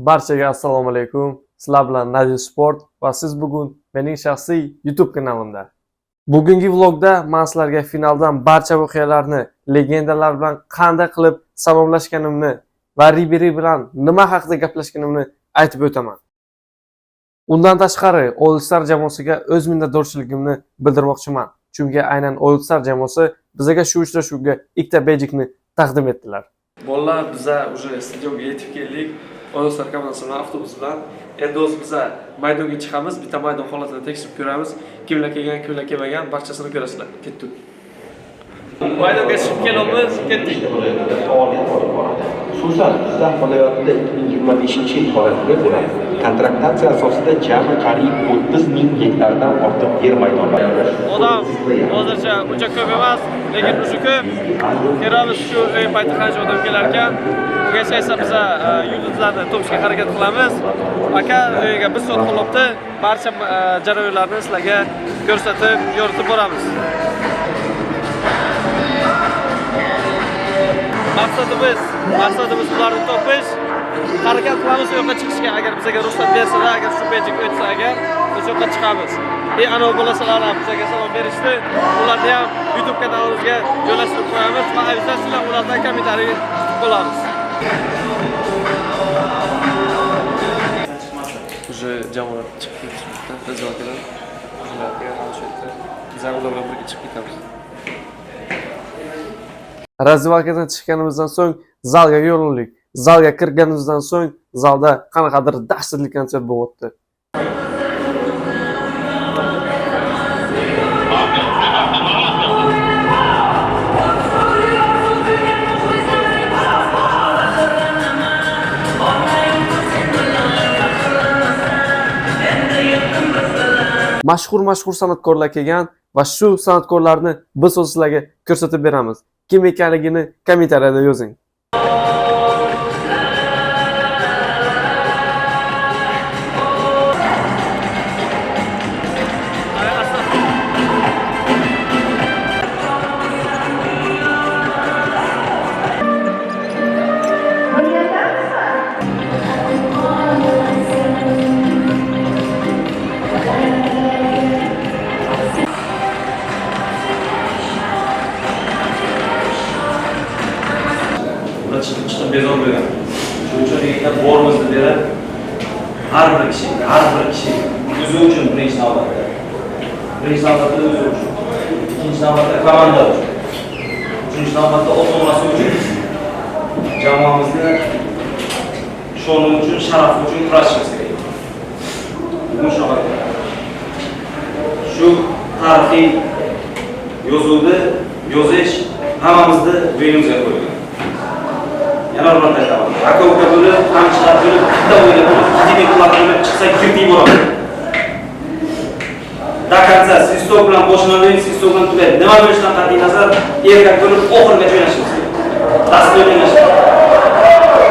Barchaga assalomu alaykum. Sizlar bilan Nadir Sport va siz bugun mening shaxsiy YouTube kanalimda. Bugungi vlogda men sizlarga finaldan barcha voqealarni, legendalar bilan qanday qilib salomlashganimni va Ribery bilan nima haqida gaplashganimni aytib o'taman. Undan tashqari, All Star jamoasiga o'z minnatdorchiligimni bildirmoqchiman. Chunki aynan All Star jamoasi bizga shu uchrashuvga ikkita bejikni taqdim etdilar. Bolalar, biza уже stadionga yetib keldik. All Star komandasining avtobus bilan endi o'z biza maydonga chiqamiz, bitta maydon holatini tekshirib ko'ramiz. Kimlar kelgan, kimlar kelmagan, barchasini ko'rasizlar. Ketdik. Maydonga chiqib kelamiz, ketdik. Xususan, bizlar faoliyatida 2025-yil holatiga ko'ra kontraktatsiya asosida jami qariyb 30,000 gektardan ortiq yer maydonlari. Odam hozircha uncha ko'p emas, lekin o'sha ko'p. Ko'ramiz shu payti qancha odam kelar ekan. Bungacha esa biz yulduzlarni topishga harakat qilamiz. Aka, bir soat qolibdi. Barcha jarayonlarni sizlarga ko'rsatib, yoritib boramiz. Maqsadimiz ularni topish. Harakat qilamiz u yoqqa chiqishga, agar bizga ruxsat bersalar, agar shu bejik o'tsa, agar o'sha yoqqa chiqamiz. Anavi bo'lasalar ham bizga salom berishdi. Ularni ham YouTube kanalimizga joylashtirib qo'yamiz va obyektasiyalar ulardan kommentariy qolamiz. Уже jamoat chiqib ketishmoqda, biz yo'qlar. Ularga hozircha bizlar ular bilan birga chiqib ketamiz. Razvalkadan chiqqanimizdan so'ng zalga yo'l oldik. Zalga kirganimizdan so'ng zalda qanaqadir dahshatli konsert bo'lib o'tdi. Mashhur san'atkorlar kelgan va shu san'atkorlarni biz sizlarga ko'rsatib beramiz. Kim ekanligini kommentariyada yozing. Chiqib bezor bo'lgan. Shuning uchun yerda bormiz deb har bir kishi o'zi uchun birinchi navbatda. Birinchi navbatda o'zi uchun. Ikkinchi navbatda komanda uchun. Uchinchi navbatda ota-onasi uchun. Jamoamizni shoni uchun, sharafi uchun kurashimiz kerak. Bugun shunaqa. Shu tarixiy yozuvni yozish hammamizni bo'ynimizga qo'yilgan. Yana bir marta aytaman. Aka-uka bo'lib, qamchilar bo'lib, bitta o'yinda bo'lib, ikki klub bo'lib chiqsa kirib boradi. Dakansa Sisto bilan boshlanadi, Sisto bilan tugaydi. Nima bo'lishidan qat'iy nazar, erkak bo'lib oxirigacha o'ynashimiz kerak. Dastur o'ynash kerak.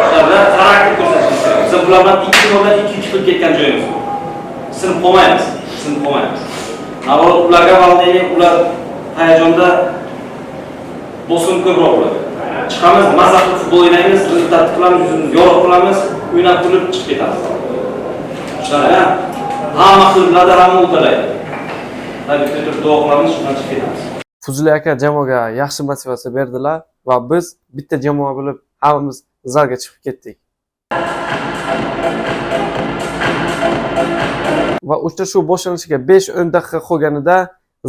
Shularga xarakter ko'rsatishimiz kerak. Biz bulardan 2-0dan 2-2 qilib ketgan joyimiz bor. Sinib qolmaymiz. Navbat ularga valdeyli, ular hayajonda bosim ko'proq bo'ladi. Chiqamiz, mazza qilib futbol o'ynaymiz, rezultat qilamiz, yuzimizni yorug' qilamiz, o'ynab turib chiqib ketamiz. Shular hamma qiladi, hamma o'talaydi. Tabiiyki turib duo qilamiz, shundan chiqib ketamiz. Fuzuli aka jamoaga yaxshi motivatsiya berdilar va biz bitta jamoa bo'lib hammamiz zalga chiqib ketdik. Va uchrashuv boshlanishiga 5-10 daqiqa qolganida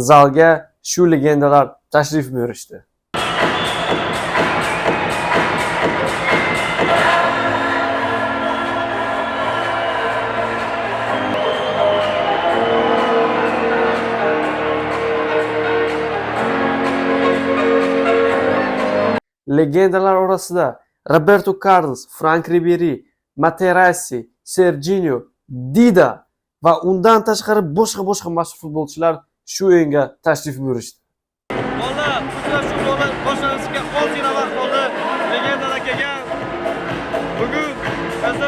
zalga shu legendalar tashrif buyurishdi. Legendalar orasida Roberto Carlos, Frank Ribery, Materazzi, Serginho, Dida va undan tashqari boshqa mashhur futbolchilar shu o'yinga tashrif buyurishdi. Bola, uchrashuv boshlanishiga 10 yil vaqt qoldi. Legendalar kelgan. Bugun biz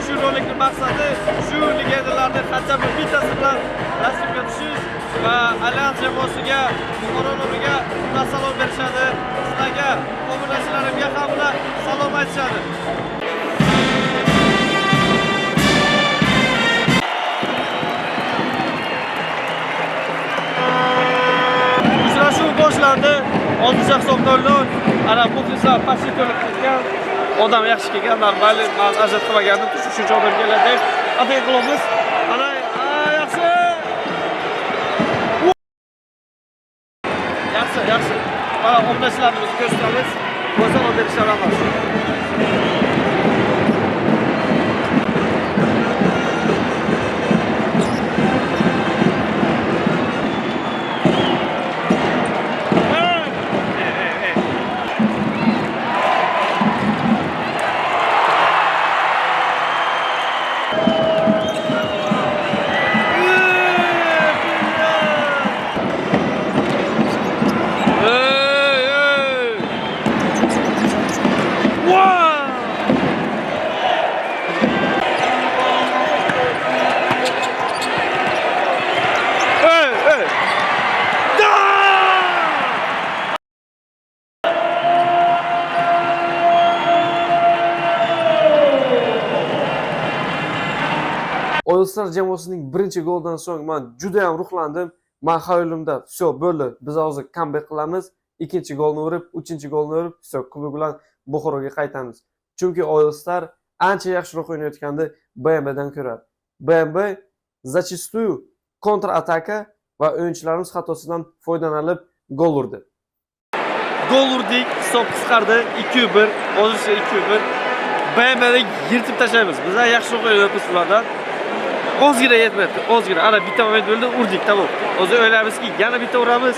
shu rolikning maqsadi shu legendalarning qanchami bittasi bilan rasmga tushish va Allianz jamoasiga, Buxoroga salom berishadi. Sizlarga, obunachilarimga ham salom aytishadi. o'sha hisobda o'ldi. Ana muxlislar pastga to'lib ketgan. Odam yaxshi kelgan, normal, men ajrat qilmagandim, shuncha odam keladi deb atay qilamiz. Ana yaxshi. Yaxshi. Mana o'ynashlarimizni ko'rsatamiz. Bo'lsa o'ynab ishlamiz. O'yinchilar jamoasining birinchi goldan so'ng men juda ham ruhlandim. Men xayolimda, "Vsyo, bo'ldi, biz hozir comeback qilamiz, ikkinchi golni urib, uchinchi golni urib, vsyo, kubok bilan Buxoroga qaytamiz." Chunki o'yinchilar ancha yaxshiroq o'ynayotgandi BMBdan ko'ra. BMB zachistую kontra-ataka va o'yinchilarimiz xatosidan foydalanib gol urdi. Gol urdik, hisob qisqardi 2-1, hozircha 2-1. BMBni yirtib tashlaymiz. Bizlar yaxshiroq o'ynayapmiz ulardan. Ozgina yetmadi, ozgina. Ana bitta moment bo'ldi, urdik, tamom. Hozir o'ylaymizki, yana bitta uramiz,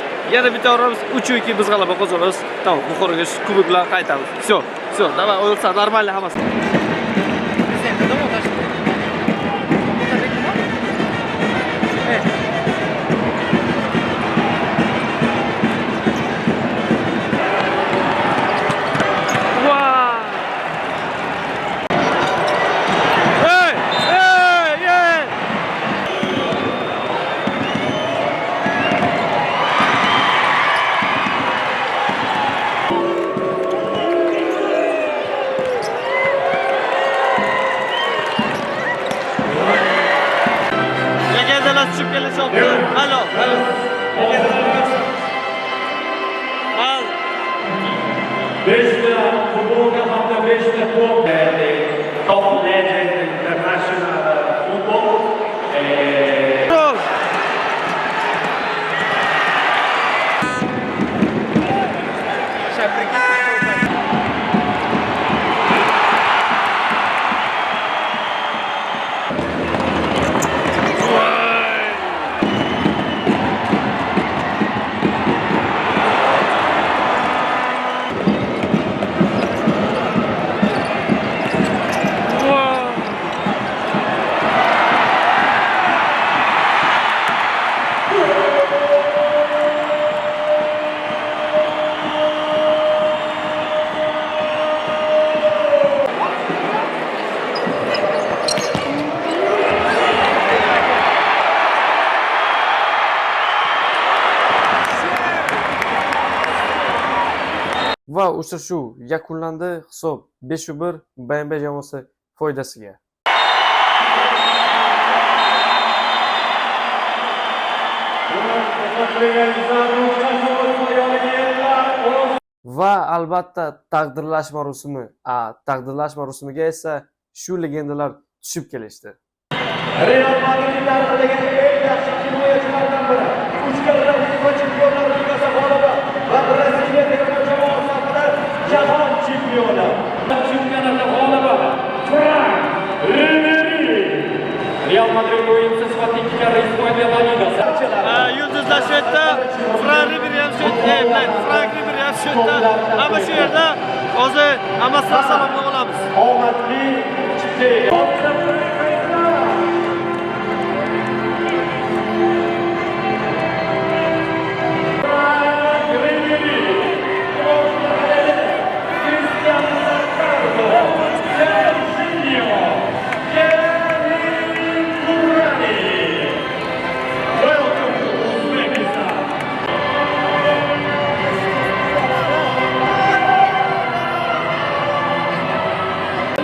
3-2 biz g'alaba qozonamiz. Tamom, Buxoroga kubok bilan qaytamiz. Vsyo, давай, o'yinchilar normal hammasi. Tushib kelishibdi. Halo. Al. 5ta futbolga hamda 5ta top. Top legend international football. Va uchrashuv yakunlandi. Hisob 5-1 BMB jamoasi foydasiga. Va albatta taqdirlash marosimga esa shu legendalar tushib kelishdi. Real Madrid tarixidagi eng yaxshi himoyachilardan biri. 3 karra FIFA Chempionlar Ligasi g'olibi va Braziliya terma jamoasi safida jahon chempioni. Chempionati g'olibi Frank Ribery. Real Madrid o'yinchisi sifatida 2 karra Ispaniya La Ligasi. Yulduzlar shu yerda, Frank Ribery ham shu yerda, Frank Ribery ham shu yerda. Hamma shu yerda. Hozir hammasidan salomlar olamiz. Omadli chipta.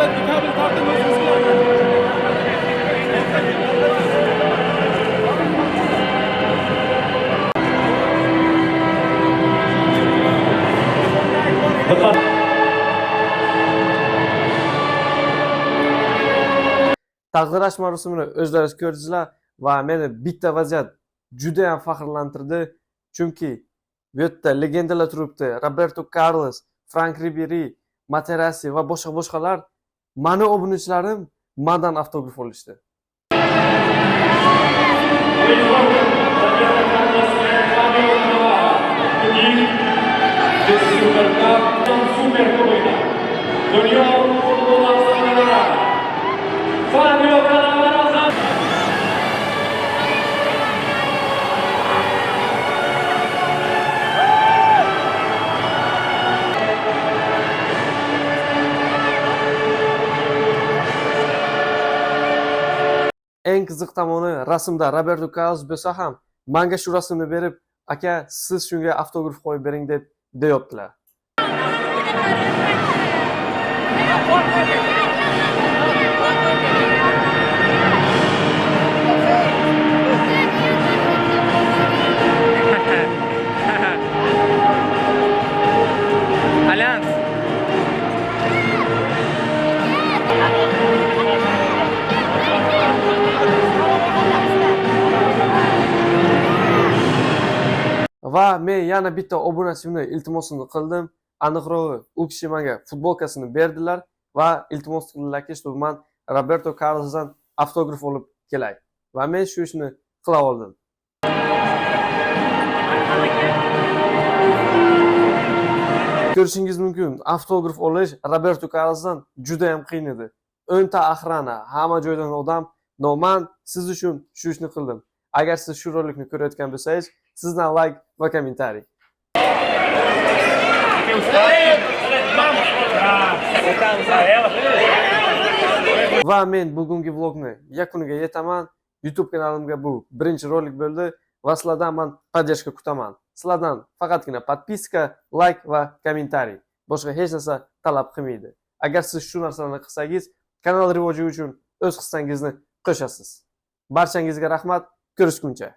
Die Kabel, Taqdirlash marosimini o'zlaringiz ko'rdingizlar va meni bitta vaziyat juda ham faxrlantirdi. Chunki bu yerda legendalar turibdi. Roberto Carlos, Frank Ribery, Materazzi va boshqalar. Mani obunachilarim mendan avtograf olishdi. Dünya futbol afsonaları Fabio Cannavaro Eng qiziq tomoni rasmda Roberto Carlos bo'lsa ham, menga shu rasmni berib, aka, siz shunga avtograf qo'yib bering deb deyaptilar. Allianz. Va men yana bitta obunachimni iltimosini qildim. Aniqrog'i, u kishi menga futbolkasini berdilar va iltimos qildilarki, что men Roberto Carlosdan avtograf olib kelay. Va men shu ishni qila oldim. Ko'rishingiz mumkin, avtograf olish Roberto Carlosdan juda ham qiyin edi. 10 ta axrana, hamma joydan odam, no men siz uchun shu ishni qildim. Agar siz shu rolikni ko'rayotgan bo'lsangiz, sizdan like va kommentariy. Va men bugungi vlogni yakuniga yetaman. YouTube kanalimga bu birinchi rolik bo'ldi va sizlardan men podдержка kutaman. Sizlardan faqatgina podpiska, like va kommentariy. Boshqa hech narsa talab qilmaydi. Agar siz shu narsalarni qilsangiz, kanal rivoji uchun o'z hissangizni qo'shasiz. Barchangizga rahmat. Ko'rishguncha.